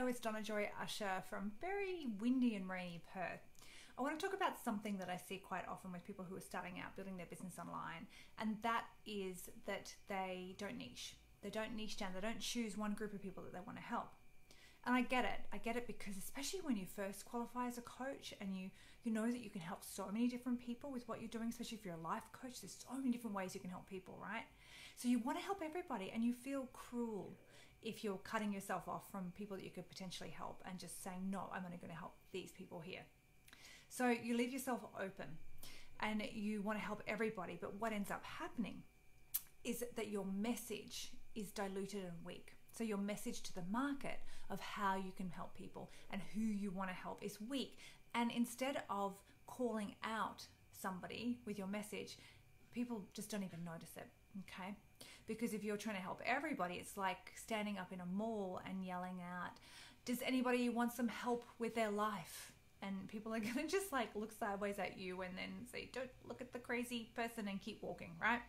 Hello, it's Donna Joy Usher from very windy and rainy Perth. I want to talk about something that I see quite often with people who are starting out building their business online, and that is that they don't niche. They don't niche down. They don't choose one group of people that they want to help. And I get it. I get it because especially when you first qualify as a coach and you know that you can help so many different people with what you're doing, especially if you're a life coach, there's so many different ways you can help people, right? So you want to help everybody and you feel cruel if you're cutting yourself off from people that you could potentially help and just saying, no, I'm only going to help these people here. So you leave yourself open and you want to help everybody, but what ends up happening is that your message is diluted and weak. So your message to the market of how you can help people and who you want to help is weak. And instead of calling out somebody with your message, people just don't even notice it, okay? Because if you're trying to help everybody, it's like standing up in a mall and yelling out, does anybody want some help with their life? And people are going to just like look sideways at you and then say, don't look at the crazy person, and keep walking, right?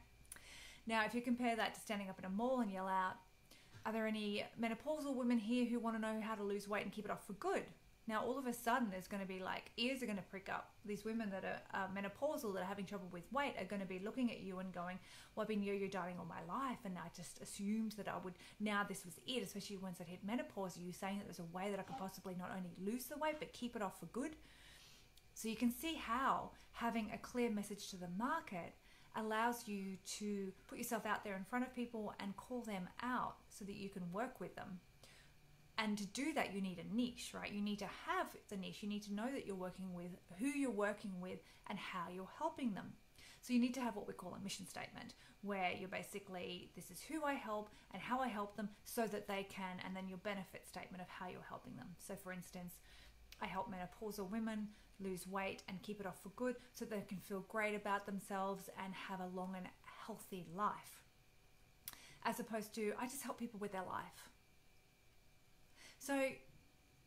Now, if you compare that to standing up in a mall and yell out, are there any menopausal women here who want to know how to lose weight and keep it off for good? Now, all of a sudden, there's going to be like, ears are going to prick up. These women that are menopausal, that are having trouble with weight, are going to be looking at you and going, well, I've been yo-yo dieting all my life, and I just assumed that I would, now this was it, especially once I'd hit menopause. Are you saying that there's a way that I could possibly not only lose the weight, but keep it off for good? So you can see how having a clear message to the market allows you to put yourself out there in front of people and call them out so that you can work with them. And to do that, you need a niche, right? You need to have the niche. You need to know that you're working with, who you're working with, and how you're helping them. So you need to have what we call a mission statement, where you're basically, this is who I help and how I help them so that they can, and then your benefit statement of how you're helping them. So for instance, I help menopausal women lose weight and keep it off for good so they can feel great about themselves and have a long and healthy life. As opposed to, I just help people with their life. So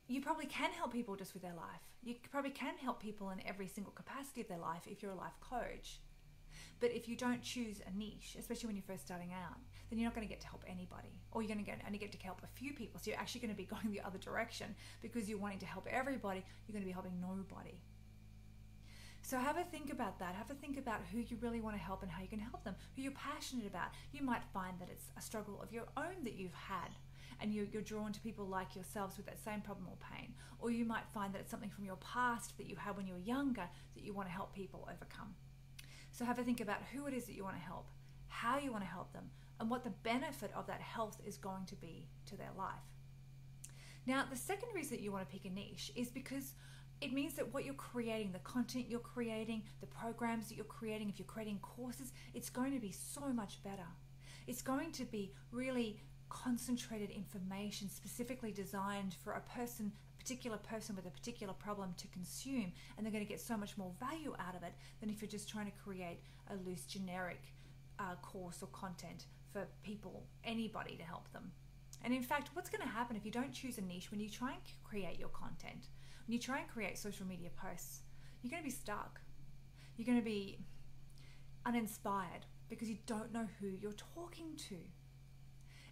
you probably can help people just with their life. You probably can help people in every single capacity of their life if you're a life coach. But if you don't choose a niche, especially when you're first starting out, then you're not going to get to help anybody, or you're going to only get to help a few people. So you're actually going to be going the other direction because you're wanting to help everybody. You're going to be helping nobody. So have a think about that. Have a think about who you really want to help and how you can help them, who you're passionate about. You might find that it's a struggle of your own that you've had, and you're drawn to people like yourselves with that same problem or pain. Or you might find that it's something from your past that you had when you were younger that you want to help people overcome. So have a think about who it is that you want to help, how you want to help them, and what the benefit of that health is going to be to their life. Now, the second reason that you want to pick a niche is because it means that what you're creating, the content you're creating, the programs that you're creating, if you're creating courses, it's going to be so much better. It's going to be really concentrated information specifically designed for a particular person with a particular problem to consume, and they're going to get so much more value out of it than if you're just trying to create a loose generic course or content for people, anybody, to help them. And in fact, what's going to happen if you don't choose a niche, when you try and create your content, when you try and create social media posts, you're going to be stuck. You're going to be uninspired because you don't know who you're talking to.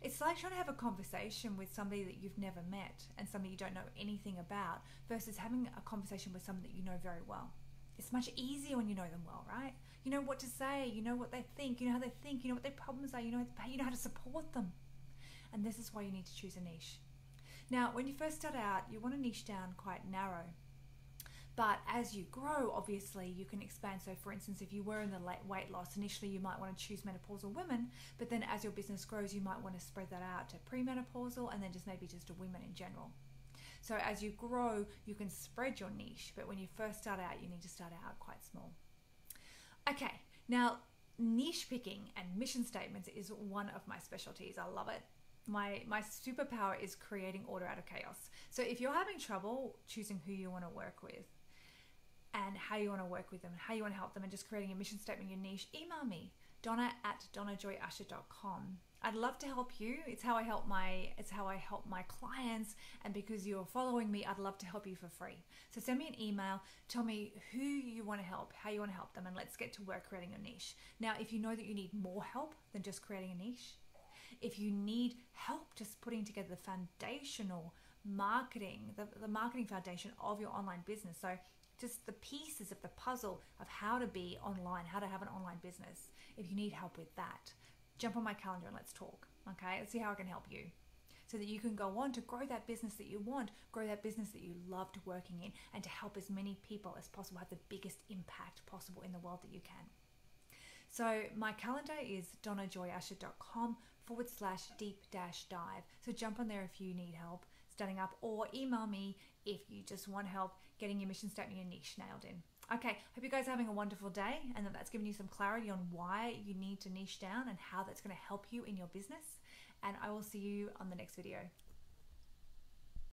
It's like trying to have a conversation with somebody that you've never met and somebody you don't know anything about versus having a conversation with someone that you know very well. It's much easier when you know them well, right? You know what to say, you know what they think, you know how they think, you know what their problems are, you know how to support them. And this is why you need to choose a niche. Now, when you first start out, you want to niche down quite narrow. But as you grow, obviously, you can expand. So for instance, if you were in the late weight loss, initially you might want to choose menopausal women, but then as your business grows, you might want to spread that out to premenopausal and then maybe just to women in general. So as you grow, you can spread your niche, but when you first start out, you need to start out quite small. Okay, now niche picking and mission statements is one of my specialties. I love it. My superpower is creating order out of chaos. So if you're having trouble choosing who you want to work with and how you want to work with them and how you want to help them and just creating a mission statement, your niche, email me, donna@donnajoyusher.com. I'd love to help you. It's how I help my clients, and because you're following me, I'd love to help you for free. So send me an email, tell me who you want to help, how you want to help them, and let's get to work creating a niche. Now, if you know that you need more help than just creating a niche, if you need help just putting together the foundational marketing, the marketing foundation of your online business. So just the pieces of the puzzle of how to be online, how to have an online business. If you need help with that, jump on my calendar and let's talk. Okay, let's see how I can help you, so that you can go on to grow that business that you want, grow that business that you loved working in, and to help as many people as possible have the biggest impact possible in the world that you can. So my calendar is donnajoyasher.com/deep-dive. So jump on there if you need help starting up, or email me if you just want help getting your mission statement, your niche nailed in. Okay, hope you guys are having a wonderful day, and that's given you some clarity on why you need to niche down and how that's going to help you in your business. And I will see you on the next video.